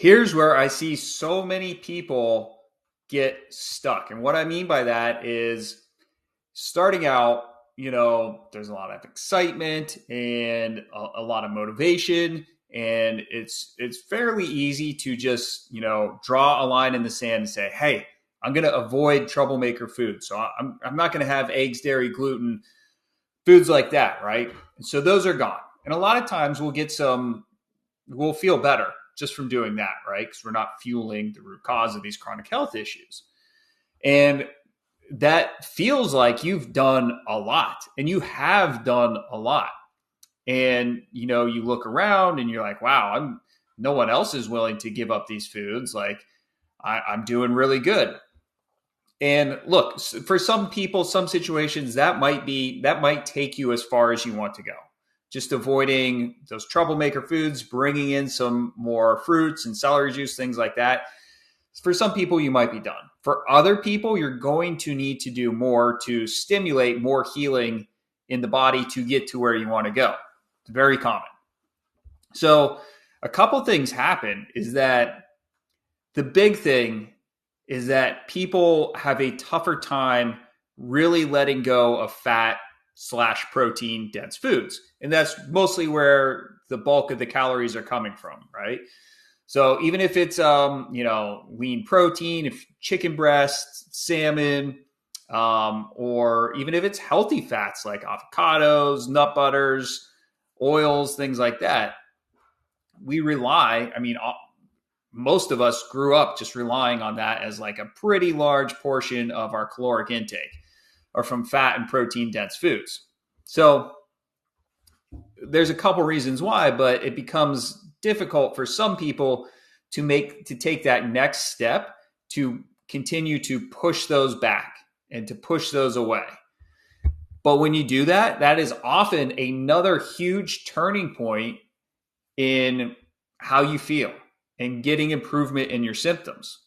Here's where I see so many people get stuck. And what I mean by that is starting out, there's a lot of excitement and a lot of motivation. And it's fairly easy to just, draw a line in the sand and say, hey, I'm going to avoid troublemaker food. So I'm not going to have eggs, dairy, gluten, foods like that, right? And so those are gone. And a lot of times we'll feel better just from doing that, right? Because we're not fueling the root cause of these chronic health issues. And that feels like you've done a lot, and you have done a lot. And, you look around and you're like, wow, no one else is willing to give up these foods. Like I'm doing really good. And look, for some people, some situations that might take you as far as you want to go. Just avoiding those troublemaker foods, bringing in some more fruits and celery juice, things like that. For some people, you might be done. For other people, you're going to need to do more to stimulate more healing in the body to get to where you want to go. It's very common. So a couple things happen is that the big thing is that people have a tougher time really letting go of fat/protein dense foods. And that's mostly where the bulk of the calories are coming from, right? So even if it's, lean protein, if chicken breast, salmon, or even if it's healthy fats like avocados, nut butters, oils, things like that, most of us grew up just relying on that as like a pretty large portion of our caloric intake or from fat and protein dense foods. So there's a couple reasons why, but it becomes difficult for some people to take that next step to continue to push those back and to push those away. But when you do that, that is often another huge turning point in how you feel and getting improvement in your symptoms.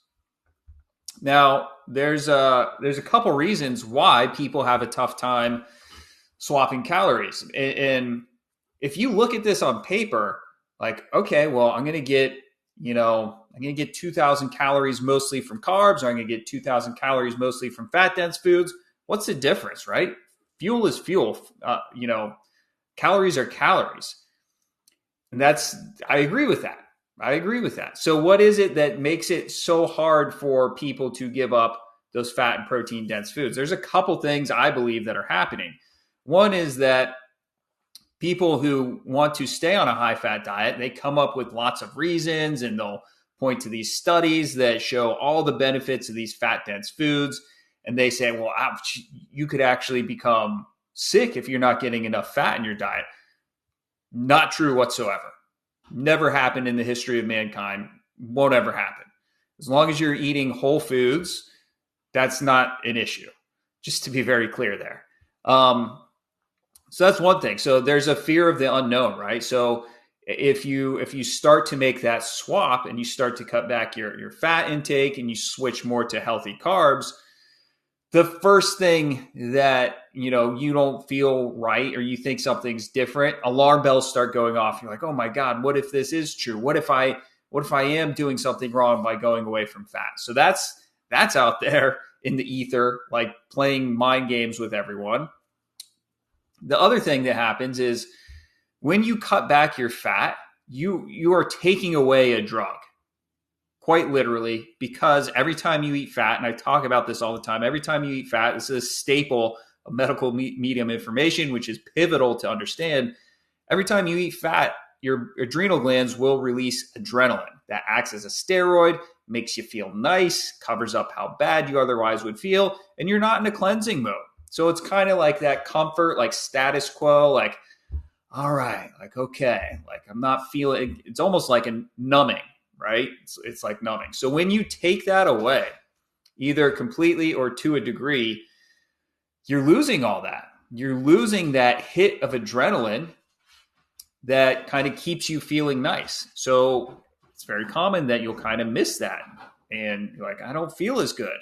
Now, there's a couple reasons why people have a tough time swapping calories. And if you look at this on paper, like, okay, well, I'm going to get 2,000 calories mostly from carbs, or I'm going to get 2,000 calories mostly from fat dense foods. What's the difference, right? Fuel is fuel. Calories are calories. And I agree with that. So what is it that makes it so hard for people to give up those fat and protein dense foods? There's a couple things I believe that are happening. One is that people who want to stay on a high fat diet, they come up with lots of reasons, and they'll point to these studies that show all the benefits of these fat dense foods. And they say, well, you could actually become sick if you're not getting enough fat in your diet. Not true whatsoever. Never happened in the history of mankind. Won't ever happen. As long as you're eating whole foods, that's not an issue. Just to be very clear there. So that's one thing. So there's a fear of the unknown, right? So if you start to make that swap and you start to cut back your fat intake and you switch more to healthy carbs, the first thing that, you don't feel right or you think something's different, alarm bells start going off. You're like, oh my God, what if this is true? What if I am doing something wrong by going away from fat? So that's out there in the ether, like playing mind games with everyone. The other thing that happens is when you cut back your fat, you are taking away a drug. Quite literally, because every time you eat fat, and I talk about this all the time, every time you eat fat, this is a staple of medical medium information, which is pivotal to understand. Every time you eat fat, your adrenal glands will release adrenaline. That acts as a steroid, makes you feel nice, covers up how bad you otherwise would feel, and you're not in a cleansing mode. So it's kind of like that comfort, like status quo, like, all right, like, okay, like I'm not feeling, it's almost like a numbing. Right? It's like numbing. So when you take that away, either completely or to a degree, you're losing all that. You're losing that hit of adrenaline that kind of keeps you feeling nice. So it's very common that you'll kind of miss that. And you're like, I don't feel as good.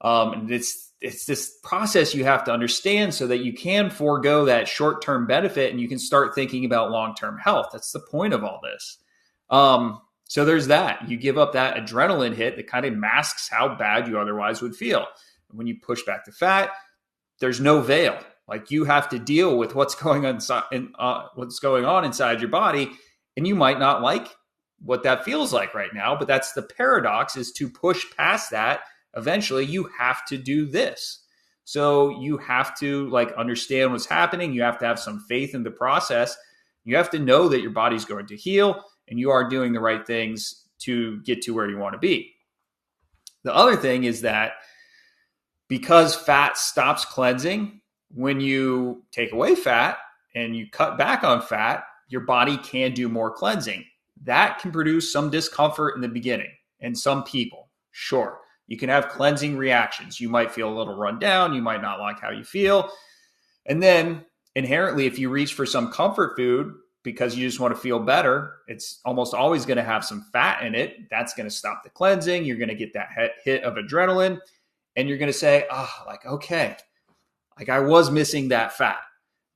And it's this process you have to understand so that you can forego that short-term benefit and you can start thinking about long-term health. That's the point of all this. So there's that. You give up that adrenaline hit that kind of masks how bad you otherwise would feel. When you push back the fat, there's no veil. Like you have to deal with what's going on inside your body, and you might not like what that feels like right now. But that's the paradox: is to push past that. Eventually, you have to do this. So you have to like understand what's happening. You have to have some faith in the process. You have to know that your body's going to heal, and you are doing the right things to get to where you want to be. The other thing is that because fat stops cleansing, when you take away fat and you cut back on fat, your body can do more cleansing. That can produce some discomfort in the beginning. And some people, sure, you can have cleansing reactions. You might feel a little run down. You might not like how you feel. And then inherently, if you reach for some comfort food because you just want to feel better, it's almost always going to have some fat in it. That's going to stop the cleansing. You're going to get that hit of adrenaline. And you're going to say, okay, like I was missing that fat.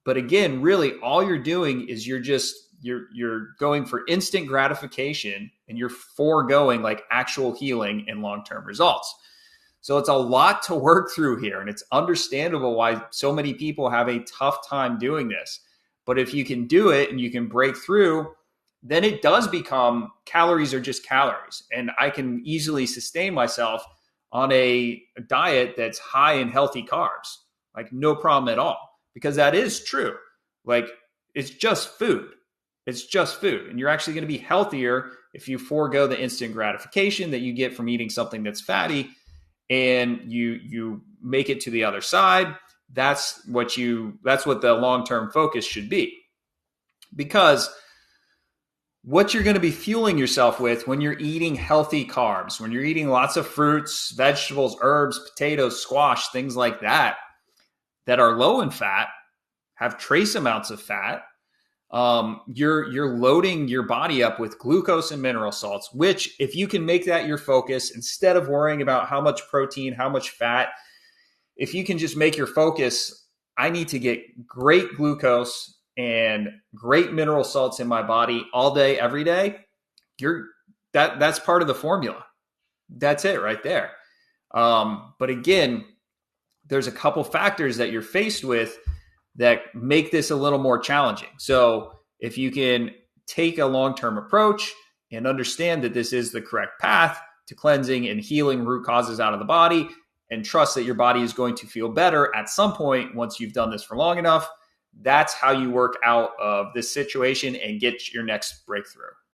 But again, really all you're doing is you're going for instant gratification, and you're foregoing like actual healing and long-term results. So it's a lot to work through here, and it's understandable why so many people have a tough time doing this. But if you can do it and you can break through, then it does become calories are just calories. And I can easily sustain myself on a diet that's high in healthy carbs, like no problem at all, because that is true. Like it's just food. It's just food. And you're actually going to be healthier if you forego the instant gratification that you get from eating something that's fatty, and you make it to the other side. That's what the long-term focus should be. Because what you're going to be fueling yourself with when you're eating healthy carbs, when you're eating lots of fruits, vegetables, herbs, potatoes, squash, things like that are low in fat, have trace amounts of fat, you're loading your body up with glucose and mineral salts, which if you can make that your focus, instead of worrying about how much protein, how much fat, if you can just make your focus, I need to get great glucose and great mineral salts in my body all day, every day, that's part of the formula. That's it right there. But again, there's a couple factors that you're faced with that make this a little more challenging. So if you can take a long-term approach and understand that this is the correct path to cleansing and healing root causes out of the body, and trust that your body is going to feel better at some point once you've done this for long enough, that's how you work out of this situation and get your next breakthrough.